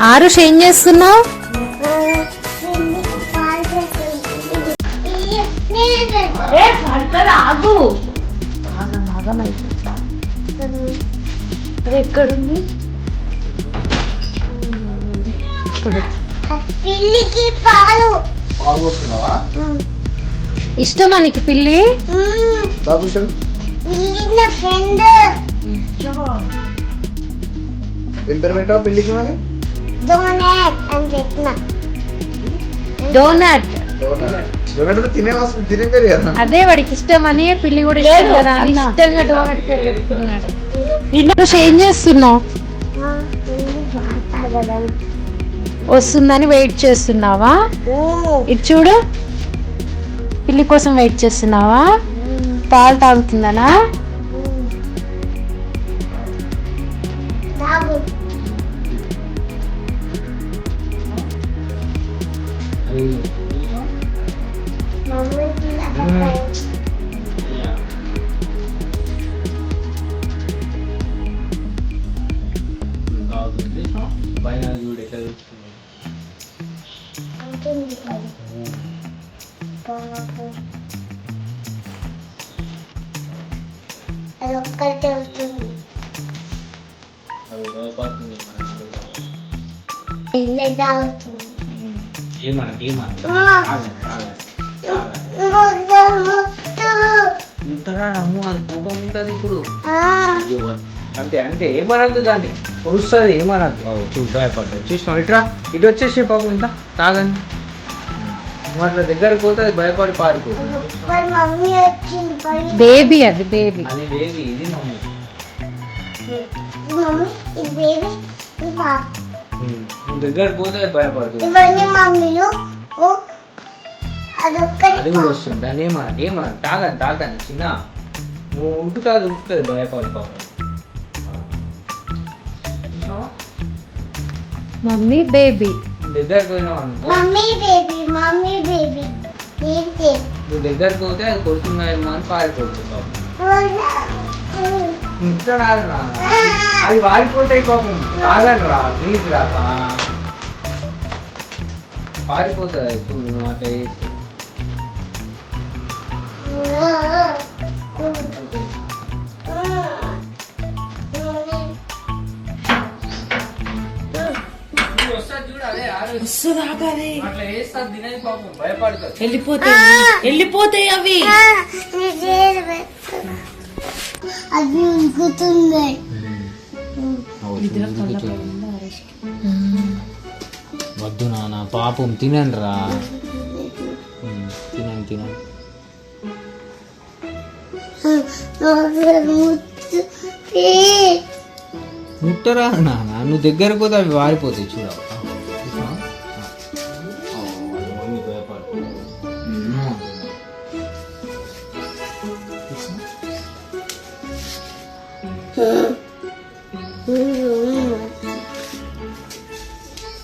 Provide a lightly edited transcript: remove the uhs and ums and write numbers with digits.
ఆరుష్ ఏం చేస్తున్నావు? ఎక్కడుంది? ఇష్టమా నీకు పిల్లి? డోనట్. అదే వాడికి ఇష్టమని పిల్లి కూడా ఇష్టం కదా అని ఇష్టంగా డోనట్ పెట్టుకున్నాడు. ఏం చేస్తున్నావు? వస్తుందని వెయిట్ చేస్తున్నావా? ఇది చూడు, పిల్లి కోసం వెయిట్ చేస్తున్నావా? పాలు తాగుతుందనా? ఇప్పుడు అంతే అంటే ఏమనద్దు, దాన్ని వస్తుంది ఏమనద్దు. భయపడ్డా చూసినావు, ఇట్రా ఇటు వచ్చేసి పాపం ఇంత తాగండి. అట్లా దగ్గరకు పోతే అది భయపడి పారిపోతుంది. బేబీ అది బేబీ. అది బేబీ, ఇది మమ్మీ. దగ్గరకు పోతే అది భయపడుతుంది. అది కూడా వస్తుంది. దాన్ని ఏమన్నా తాగండి చిన్న నువ్వు ఉంటుంది భయపడి పాపం. మమ్మీ బేబీ దగ్గరకు పోయినావు అనుకో, నువ్వు దగ్గరకు పోతే అది కొడుతున్నాయేమో అని పారిపోతుంది పాపం. అది వారిపోతాయి పాపం. తాగండి రా ప్లీజ్ రా, పారిపోతుంది ఇప్పుడు మాట. వెళ్ళిపోతాయి అవి. అది ఉరుకుతుంది. వద్దు నాన్న పాపం, తినండి రా, తినండి. ముట్టరా నాన్న, నువ్వు దగ్గరకు పోతే అవి వారిపోతాయి చూడవు.